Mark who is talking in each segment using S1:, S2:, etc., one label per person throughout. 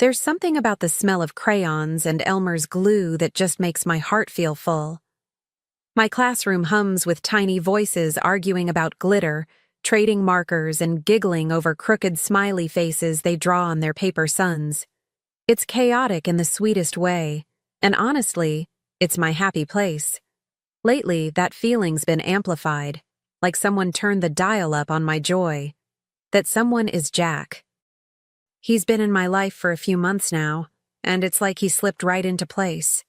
S1: There's something about the smell of crayons and Elmer's glue that just makes my heart feel full. My classroom hums with tiny voices arguing about glitter, trading markers, and giggling over crooked smiley faces they draw on their paper suns. It's chaotic in the sweetest way, and honestly, it's my happy place. Lately, that feeling's been amplified, like someone turned the dial up on my joy. That someone is Jack. He's been in my life for a few months now, and it's like he slipped right into place.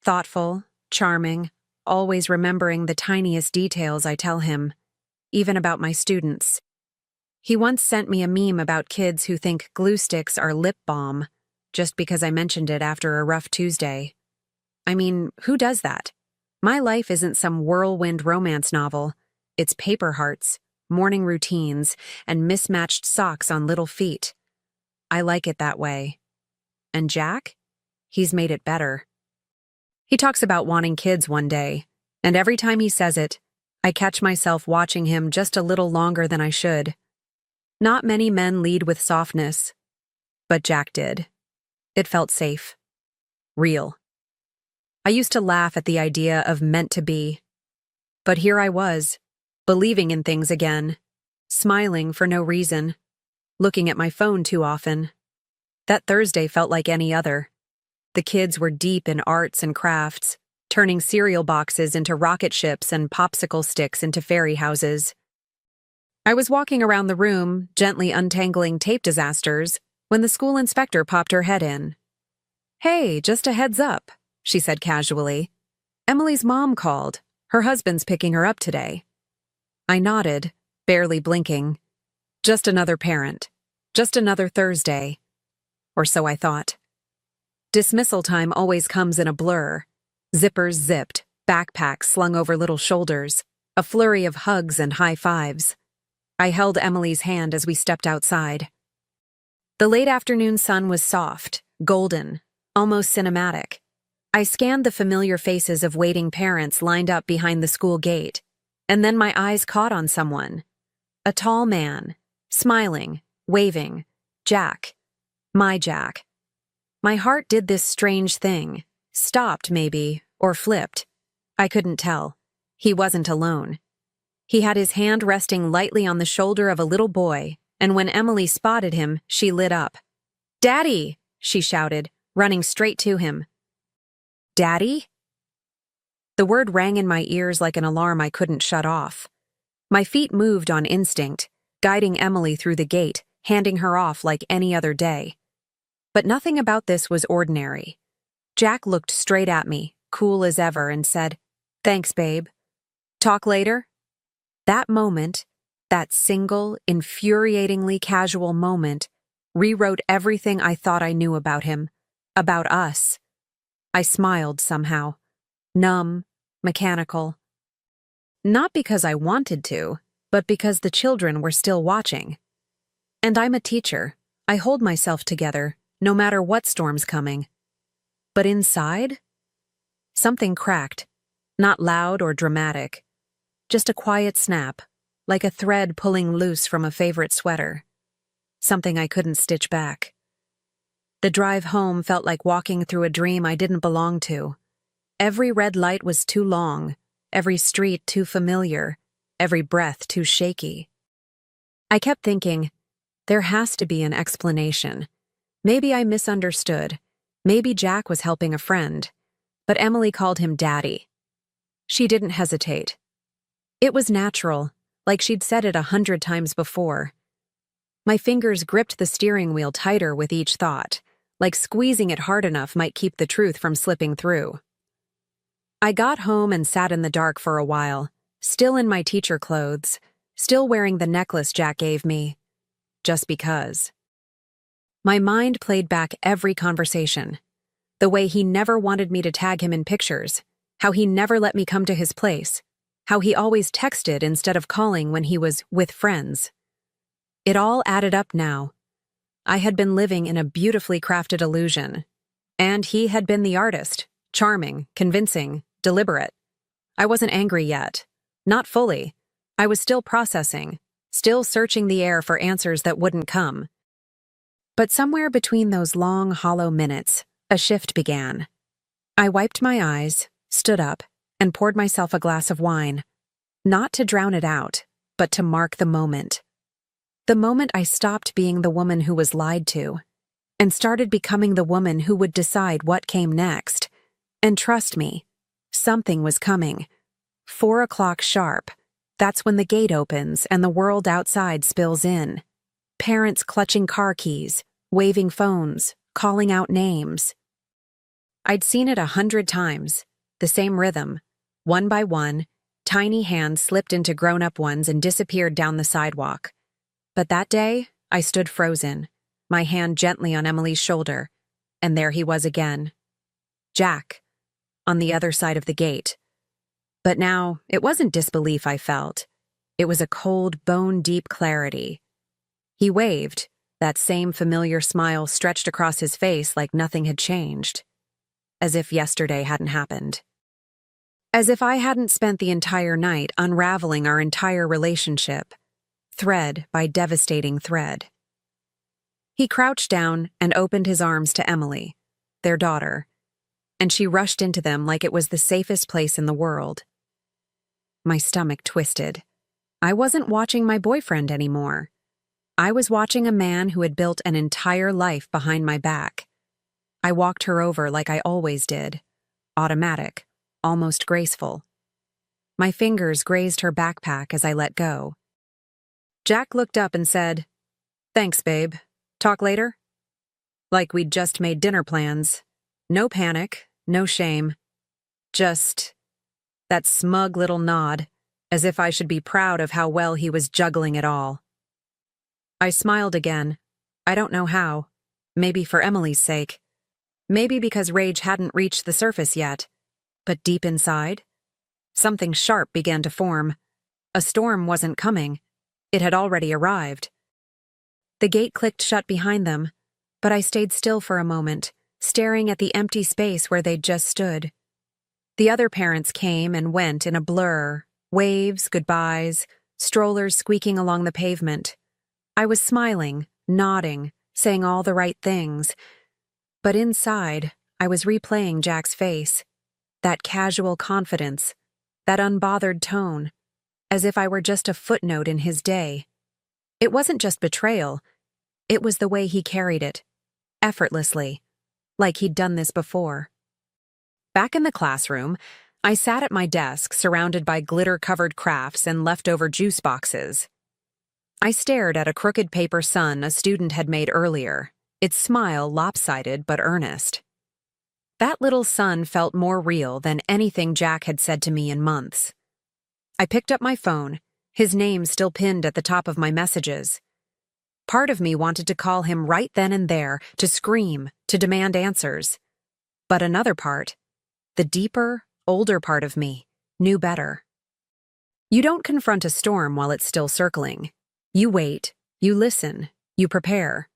S1: Thoughtful, charming, always remembering the tiniest details I tell him, even about my students. He once sent me a meme about kids who think glue sticks are lip balm, just because I mentioned it after a rough Tuesday. I mean, who does that? My life isn't some whirlwind romance novel. It's paper hearts, morning routines, and mismatched socks on little feet. I like it that way. And Jack? He's made it better. He talks about wanting kids one day, and every time he says it, I catch myself watching him just a little longer than I should. Not many men lead with softness, but Jack did. It felt safe. Real. I used to laugh at the idea of meant to be. But here I was, believing in things again, smiling for no reason, looking at my phone too often. That Thursday felt like any other. The kids were deep in arts and crafts, turning cereal boxes into rocket ships and popsicle sticks into fairy houses. I was walking around the room, gently untangling tape disasters, when the school inspector popped her head in. "Hey, just a heads up," she said casually. "Emily's mom called. Her husband's picking her up today." I nodded, barely blinking. Just another parent. Just another Thursday. Or so I thought. Dismissal time always comes in a blur. Zippers zipped, backpacks slung over little shoulders, a flurry of hugs and high fives. I held Emily's hand as we stepped outside. The late afternoon sun was soft, golden, almost cinematic. I scanned the familiar faces of waiting parents lined up behind the school gate, and then my eyes caught on someone. A tall man, smiling, waving. Jack. My Jack. My heart did this strange thing. Stopped, maybe, or flipped. I couldn't tell. He wasn't alone. He had his hand resting lightly on the shoulder of a little boy, and when Emily spotted him, she lit up. "Daddy!" she shouted, running straight to him. "Daddy?" The word rang in my ears like an alarm I couldn't shut off. My feet moved on instinct, guiding Emily through the gate, handing her off like any other day. But nothing about this was ordinary. Jack looked straight at me, cool as ever, and said, "Thanks, babe. Talk later?" That moment, that single, infuriatingly casual moment, rewrote everything I thought I knew about him, about us. I smiled somehow, numb, mechanical. Not because I wanted to, but because the children were still watching. And I'm a teacher. I hold myself together, no matter what storm's coming. But inside, something cracked, not loud or dramatic, just a quiet snap, like a thread pulling loose from a favorite sweater. Something I couldn't stitch back. The drive home felt like walking through a dream I didn't belong to. Every red light was too long, every street too familiar, every breath too shaky. I kept thinking, there has to be an explanation. Maybe I misunderstood. Maybe Jack was helping a friend. But Emily called him Daddy. She didn't hesitate. It was natural, like she'd said it 100 times before. My fingers gripped the steering wheel tighter with each thought, like squeezing it hard enough might keep the truth from slipping through. I got home and sat in the dark for a while, still in my teacher clothes, still wearing the necklace Jack gave me. Just because. My mind played back every conversation. The way he never wanted me to tag him in pictures, how he never let me come to his place, how he always texted instead of calling when he was with friends. It all added up now. I had been living in a beautifully crafted illusion, and he had been the artist, charming, convincing, deliberate. I wasn't angry yet. Not fully. I was still processing, still searching the air for answers that wouldn't come. But somewhere between those long, hollow minutes, a shift began. I wiped my eyes, stood up, and poured myself a glass of wine, not to drown it out, but to mark the moment. The moment I stopped being the woman who was lied to, and started becoming the woman who would decide what came next. And trust me, something was coming. 4 o'clock sharp. That's when the gate opens and the world outside spills in. Parents clutching car keys, waving phones, calling out names. I'd seen it 100 times, the same rhythm. One by one, tiny hands slipped into grown-up ones and disappeared down the sidewalk. But that day, I stood frozen, my hand gently on Emily's shoulder, and there he was again. Jack, on the other side of the gate. But now, it wasn't disbelief I felt. It was a cold, bone-deep clarity. He waved, that same familiar smile stretched across his face like nothing had changed. As if yesterday hadn't happened. As if I hadn't spent the entire night unraveling our entire relationship, thread by devastating thread. He crouched down and opened his arms to Emily, their daughter, and she rushed into them like it was the safest place in the world. My stomach twisted. I wasn't watching my boyfriend anymore. I was watching a man who had built an entire life behind my back. I walked her over like I always did, automatic, almost graceful. My fingers grazed her backpack as I let go. Jack looked up and said, "Thanks, babe. Talk later?" Like we'd just made dinner plans. No panic, no shame. Just that smug little nod, as if I should be proud of how well he was juggling it all. I smiled again. I don't know how. Maybe for Emily's sake. Maybe because rage hadn't reached the surface yet. But deep inside, something sharp began to form. A storm wasn't coming. It had already arrived. The gate clicked shut behind them, but I stayed still for a moment, staring at the empty space where they'd just stood. The other parents came and went in a blur, waves, goodbyes, strollers squeaking along the pavement. I was smiling, nodding, saying all the right things. But inside, I was replaying Jack's face. That casual confidence, that unbothered tone, as if I were just a footnote in his day. It wasn't just betrayal, it was the way he carried it, effortlessly, like he'd done this before. Back in the classroom, I sat at my desk surrounded by glitter-covered crafts and leftover juice boxes. I stared at a crooked paper sun a student had made earlier, its smile lopsided but earnest. That little sun felt more real than anything Jack had said to me in months. I picked up my phone, his name still pinned at the top of my messages. Part of me wanted to call him right then and there, to scream, to demand answers. But another part, the deeper, older part of me, knew better. You don't confront a storm while it's still circling. You wait, you listen, you prepare.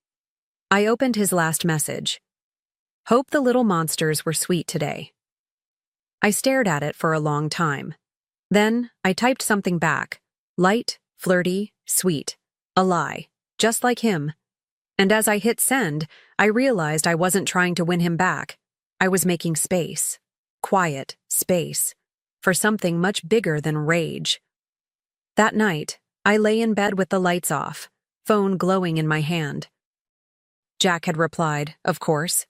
S1: I opened his last message. Hope the little monsters were sweet today. I stared at it for a long time. Then I typed something back. Light, flirty, sweet. A lie. Just like him. And as I hit send, I realized I wasn't trying to win him back. I was making space. Quiet space. For something much bigger than rage. That night, I lay in bed with the lights off, phone glowing in my hand. Jack had replied, of course.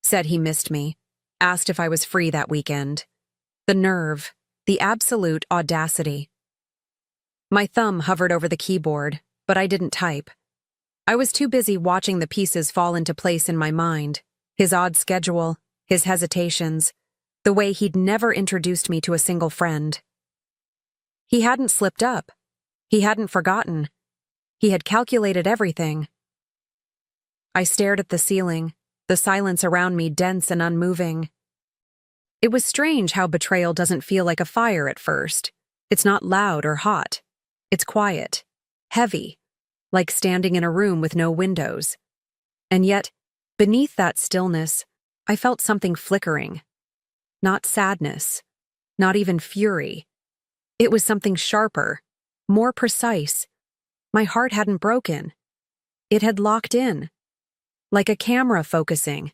S1: Said he missed me. Asked if I was free that weekend. The nerve. The absolute audacity. My thumb hovered over the keyboard, but I didn't type. I was too busy watching the pieces fall into place in my mind. His odd schedule, his hesitations, the way he'd never introduced me to a single friend. He hadn't slipped up. He hadn't forgotten. He had calculated everything. I stared at the ceiling, the silence around me dense and unmoving. It was strange how betrayal doesn't feel like a fire at first. It's not loud or hot. It's quiet, heavy, like standing in a room with no windows. And yet, beneath that stillness, I felt something flickering. Not sadness, not even fury. It was something sharper, more precise. My heart hadn't broken. It had locked in. like a camera focusing.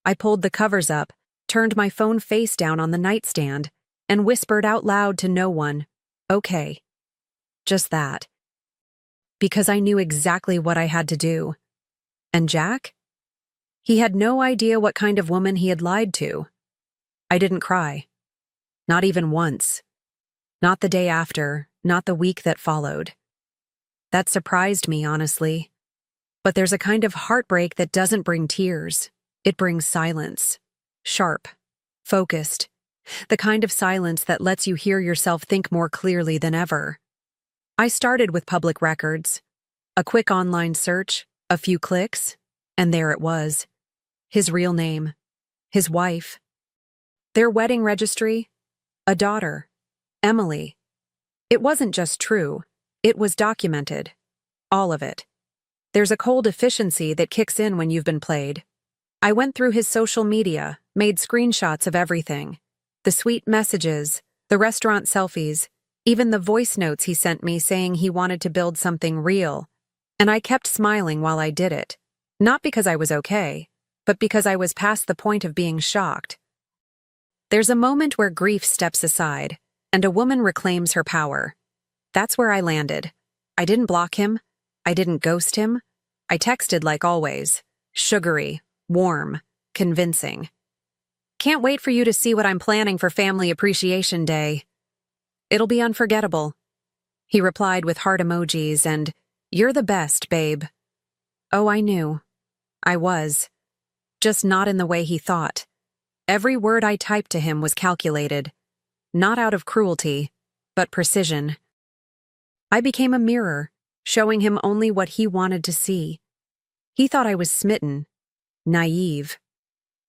S1: I pulled the covers up, turned my phone face down on the nightstand, and whispered out loud to no one, "Okay." Just that. Because I knew exactly what I had to do. And Jack? He had no idea what kind of woman he had lied to. I didn't cry. Not even once. Not the day after, not the week that followed. That surprised me, honestly. But there's a kind of heartbreak that doesn't bring tears. It brings silence. Sharp. Focused. The kind of silence that lets you hear yourself think more clearly than ever. I started with public records. A quick online search, a few clicks, and there it was. His real name. His wife. Their wedding registry. A daughter. Emily. It wasn't just true. It was documented. All of it. There's a cold efficiency that kicks in when you've been played. I went through his social media, made screenshots of everything. The sweet messages, the restaurant selfies, even the voice notes he sent me saying he wanted to build something real. And I kept smiling while I did it. Not because I was okay, but because I was past the point of being shocked. There's a moment where grief steps aside, and a woman reclaims her power. That's where I landed. I didn't block him. I didn't ghost him. I texted like always. Sugary, warm, convincing. "Can't wait for you to see what I'm planning for Family Appreciation Day. It'll be unforgettable." He replied with heart emojis and, "You're the best, babe." Oh, I knew. I was. Just not in the way he thought. Every word I typed to him was calculated. Not out of cruelty, but precision. I became a mirror, showing him only what he wanted to see. He thought I was smitten, naive,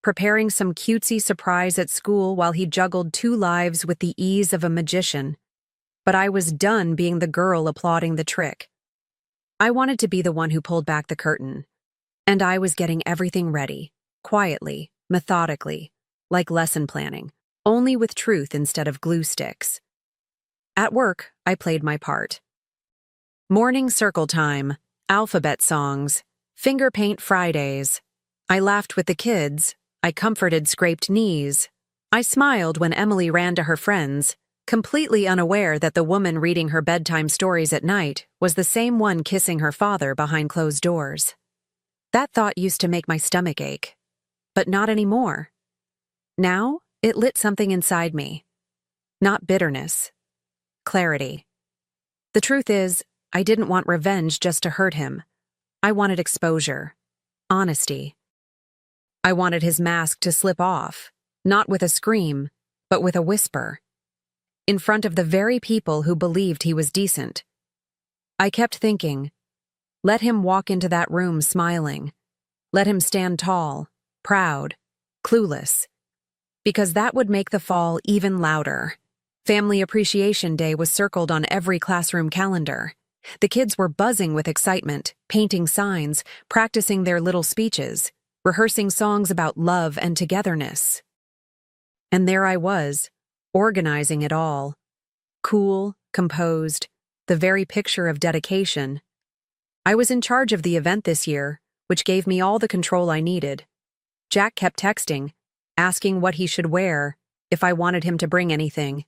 S1: preparing some cutesy surprise at school while he juggled two lives with the ease of a magician. But I was done being the girl applauding the trick. I wanted to be the one who pulled back the curtain. And I was getting everything ready, quietly, methodically, like lesson planning, only with truth instead of glue sticks. At work, I played my part. Morning circle time, alphabet songs, finger paint Fridays. I laughed with the kids. I comforted scraped knees. I smiled when Emily ran to her friends, completely unaware that the woman reading her bedtime stories at night was the same one kissing her father behind closed doors. That thought used to make my stomach ache, but not anymore. Now, it lit something inside me. Not bitterness. Clarity. The truth is, I didn't want revenge just to hurt him. I wanted exposure. Honesty. I wanted his mask to slip off, not with a scream, but with a whisper. In front of the very people who believed he was decent. I kept thinking, let him walk into that room smiling. Let him stand tall, proud, clueless. Because that would make the fall even louder. Family Appreciation Day was circled on every classroom calendar. The kids were buzzing with excitement, painting signs, practicing their little speeches, rehearsing songs about love and togetherness. And there I was, organizing it all. Cool, composed, the very picture of dedication. I was in charge of the event this year, which gave me all the control I needed. Jack kept texting, asking what he should wear, if I wanted him to bring anything.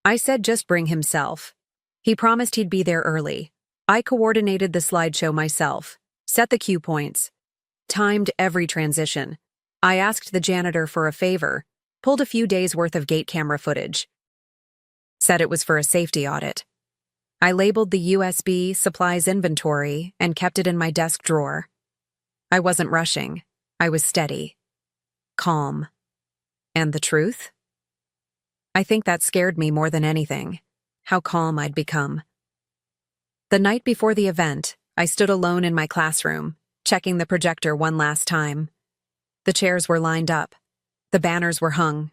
S1: I said just bring himself. He promised he'd be there early. I coordinated the slideshow myself, set the cue points, timed every transition. I asked the janitor for a favor, pulled a few days' worth of gate camera footage. Said it was for a safety audit. I labeled the USB supplies inventory and kept it in my desk drawer. I wasn't rushing. I was steady. Calm. And the truth? I think that scared me more than anything, how calm I'd become. The night before the event, I stood alone in my classroom, checking the projector one last time. The chairs were lined up. The banners were hung.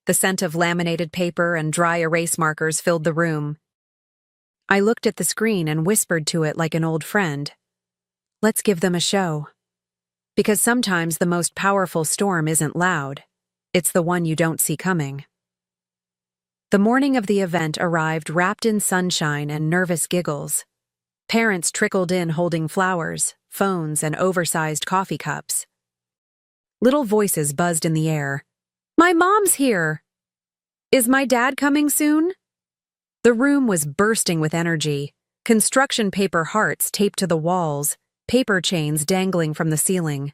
S1: The scent of laminated paper and dry erase markers filled the room. I looked at the screen and whispered to it like an old friend. Let's give them a show. Because sometimes the most powerful storm isn't loud. It's the one you don't see coming. The morning of the event arrived wrapped in sunshine and nervous giggles. Parents trickled in holding flowers, phones, and oversized coffee cups. Little voices buzzed in the air. "My mom's here! Is my dad coming soon?" The room was bursting with energy, construction paper hearts taped to the walls, paper chains dangling from the ceiling.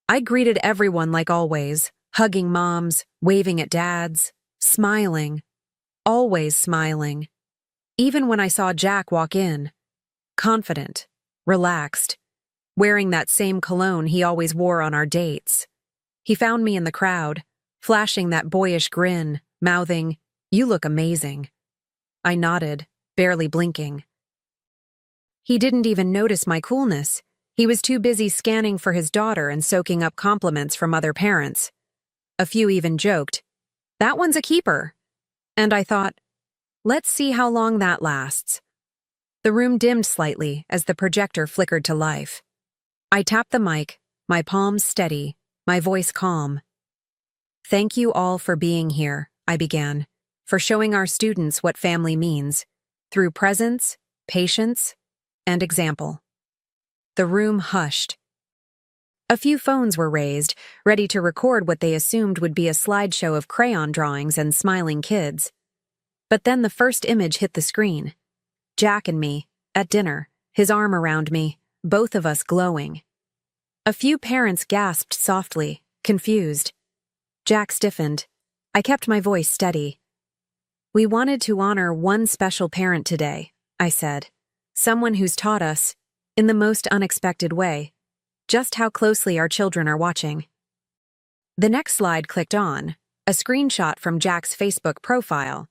S1: I greeted everyone like always, hugging moms, waving at dads, smiling, always smiling. Even when I saw Jack walk in, confident, relaxed, wearing that same cologne he always wore on our dates. He found me in the crowd, flashing that boyish grin, mouthing, "You look amazing." I nodded, barely blinking. He didn't even notice my coolness. He was too busy scanning for his daughter and soaking up compliments from other parents. A few even joked, "That one's a keeper." And I thought, let's see how long that lasts. The room dimmed slightly as the projector flickered to life. I tapped the mic, my palms steady, my voice calm. "Thank you all for being here," I began, "for showing our students what family means, through presence, patience, and example." The room hushed. A few phones were raised, ready to record what they assumed would be a slideshow of crayon drawings and smiling kids. But then the first image hit the screen. Jack and me, at dinner, his arm around me, both of us glowing. A few parents gasped softly, confused. Jack stiffened. I kept my voice steady. "We wanted to honor one special parent today," I said. "Someone who's taught us, in the most unexpected way, just how closely our children are watching." The next slide clicked on, a screenshot from Jack's Facebook profile.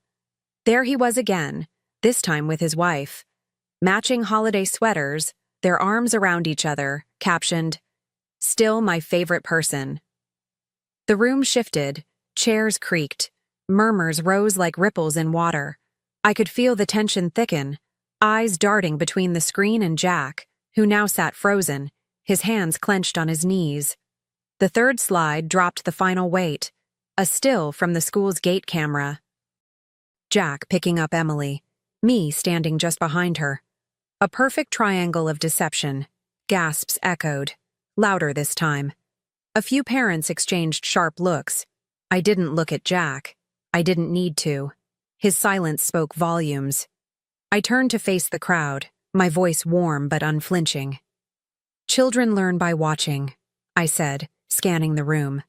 S1: There he was again, this time with his wife. Matching holiday sweaters, their arms around each other, captioned, "Still my favorite person." The room shifted, chairs creaked, murmurs rose like ripples in water. I could feel the tension thicken, eyes darting between the screen and Jack, who now sat frozen, his hands clenched on his knees. The third slide dropped the final weight, a still from the school's gate camera. Jack picking up Emily, me standing just behind her. A perfect triangle of deception. Gasps echoed, louder this time. A few parents exchanged sharp looks. I didn't look at Jack. I didn't need to. His silence spoke volumes. I turned to face the crowd, my voice warm but unflinching. "Children learn by watching," I said, scanning the room.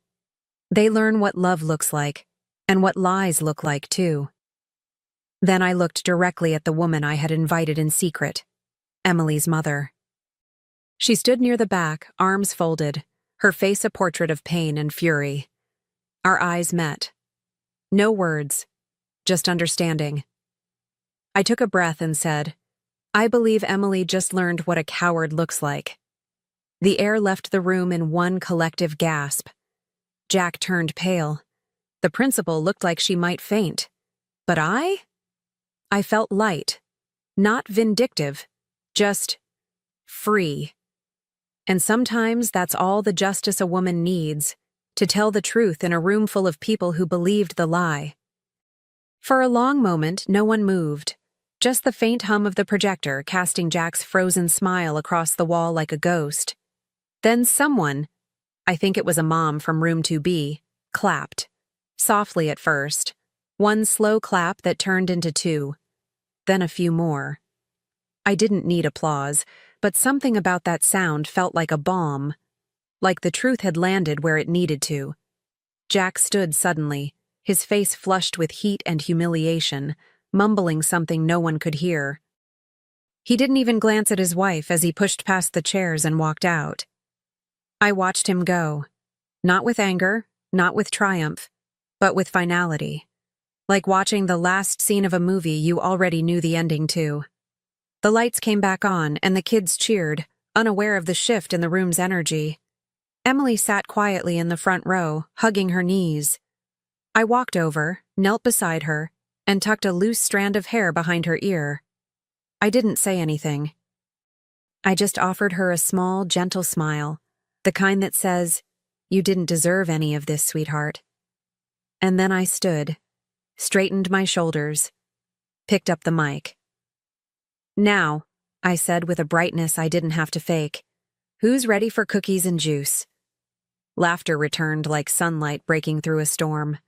S1: "They learn what love looks like, and what lies look like, too." Then I looked directly at the woman I had invited in secret, Emily's mother. She stood near the back, arms folded, her face a portrait of pain and fury. Our eyes met. No words, just understanding. I took a breath and said, "I believe Emily just learned what a coward looks like." The air left the room in one collective gasp. Jack turned pale. The principal looked like she might faint. But I felt light, not vindictive, just free. And sometimes that's all the justice a woman needs, to tell the truth in a room full of people who believed the lie. For a long moment, no one moved, just the faint hum of the projector casting Jack's frozen smile across the wall like a ghost. Then someone, I think it was a mom from room 2B, clapped. Softly at first. One slow clap that turned into two. Then a few more. I didn't need applause, but something about that sound felt like a bomb. Like the truth had landed where it needed to. Jack stood suddenly, his face flushed with heat and humiliation, mumbling something no one could hear. He didn't even glance at his wife as he pushed past the chairs and walked out. I watched him go. Not with anger, not with triumph, but with finality. Like watching the last scene of a movie you already knew the ending to. The lights came back on and the kids cheered, unaware of the shift in the room's energy. Emily sat quietly in the front row, hugging her knees. I walked over, knelt beside her, and tucked a loose strand of hair behind her ear. I didn't say anything. I just offered her a small, gentle smile, the kind that says, "You didn't deserve any of this, sweetheart." And then I stood, straightened my shoulders, picked up the mic. "Now, I said with a brightness I didn't have to fake. "Who's ready for cookies and juice?" Laughter returned like sunlight breaking through a storm.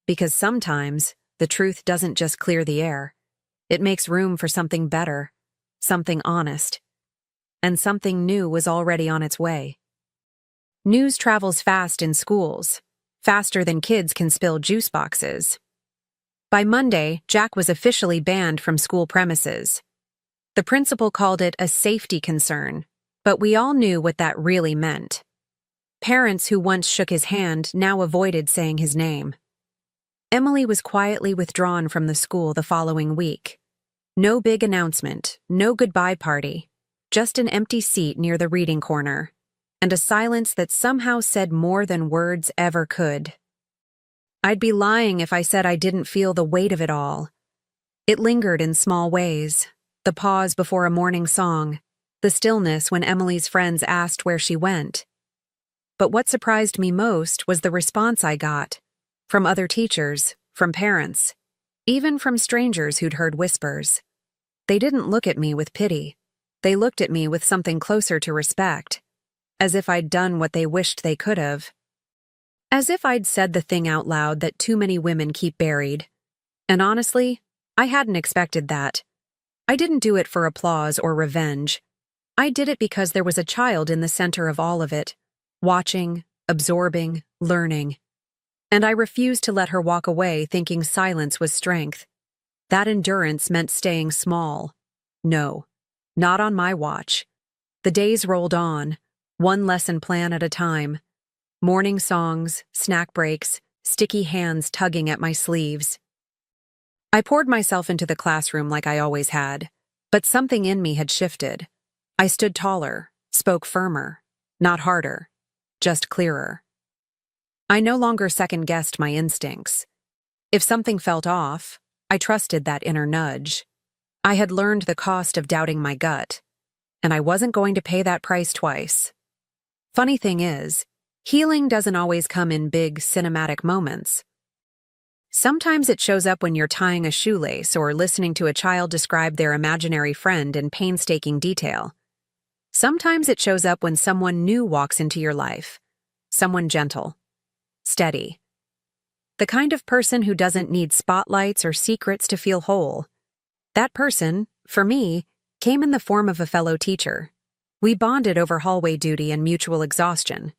S1: Because sometimes, the truth doesn't just clear the air. It makes room for something better, something honest. And something new was already on its way. News travels fast in schools, faster than kids can spill juice boxes. By Monday, Jack was officially banned from school premises. The principal called it a safety concern, but we all knew what that really meant. Parents who once shook his hand now avoided saying his name. Emily was quietly withdrawn from the school the following week. No big announcement, no goodbye party, just an empty seat near the reading corner, and a silence that somehow said more than words ever could. I'd be lying if I said I didn't feel the weight of it all. It lingered in small ways, the pause before a morning song, the stillness when Emily's friends asked where she went. But what surprised me most was the response I got, from other teachers, from parents, even from strangers who'd heard whispers. They didn't look at me with pity. They looked at me with something closer to respect, as if I'd done what they wished they could have. As if I'd said the thing out loud that too many women keep buried. And honestly, I hadn't expected that. I didn't do it for applause or revenge. I did it because there was a child in the center of all of it, watching, absorbing, learning. And I refused to let her walk away thinking silence was strength. That endurance meant staying small. No, not on my watch. The days rolled on, one lesson plan at a time. Morning songs, snack breaks, sticky hands tugging at my sleeves. I poured myself into the classroom like I always had, but something in me had shifted. I stood taller, spoke firmer, not harder, just clearer. I no longer second-guessed my instincts. If something felt off, I trusted that inner nudge. I had learned the cost of doubting my gut, and I wasn't going to pay that price twice. Funny thing is, healing doesn't always come in big, cinematic moments. Sometimes it shows up when you're tying a shoelace or listening to a child describe their imaginary friend in painstaking detail. Sometimes it shows up when someone new walks into your life. Someone gentle, steady. The kind of person who doesn't need spotlights or secrets to feel whole. That person, for me, came in the form of a fellow teacher. We bonded over hallway duty and mutual exhaustion.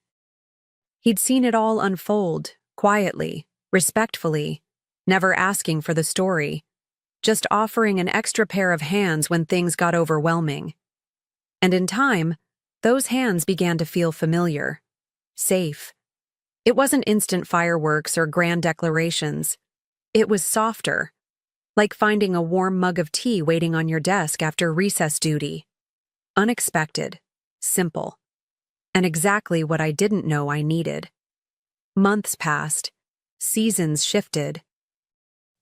S1: He'd seen it all unfold, quietly, respectfully, never asking for the story, just offering an extra pair of hands when things got overwhelming. And in time, those hands began to feel familiar, safe. It wasn't instant fireworks or grand declarations. It was softer, like finding a warm mug of tea waiting on your desk after recess duty. Unexpected, simple, and exactly what I didn't know I needed. Months passed, seasons shifted,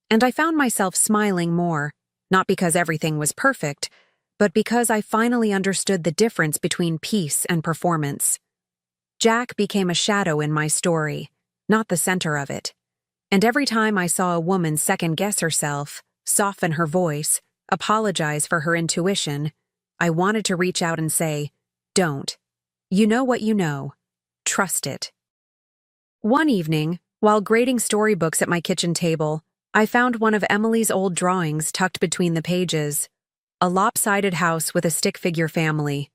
S1: and I found myself smiling more, not because everything was perfect, but because I finally understood the difference between peace and performance. Jack became a shadow in my story, not the center of it. And every time I saw a woman second-guess herself, soften her voice, apologize for her intuition, I wanted to reach out and say, "Don't. You know what you know. Trust it." One evening, while grading storybooks at my kitchen table, I found one of Emily's old drawings tucked between the pages, a lopsided house with a stick figure family.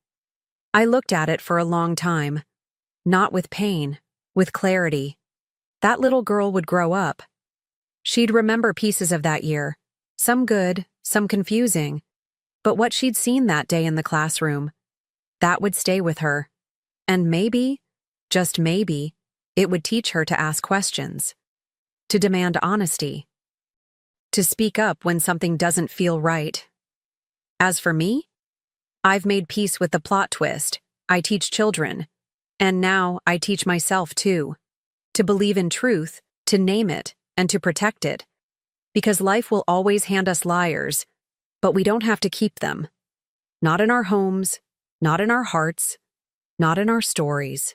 S1: I looked at it for a long time, not with pain, with clarity. That little girl would grow up. She'd remember pieces of that year, some good, some confusing, but what she'd seen that day in the classroom, that would stay with her. And maybe, just maybe, it would teach her to ask questions, to demand honesty, to speak up when something doesn't feel right. As for me, I've made peace with the plot twist. I teach children, and now I teach myself too, to believe in truth, to name it, and to protect it. Because life will always hand us liars, but we don't have to keep them. Not in our homes, not in our hearts, not in our stories.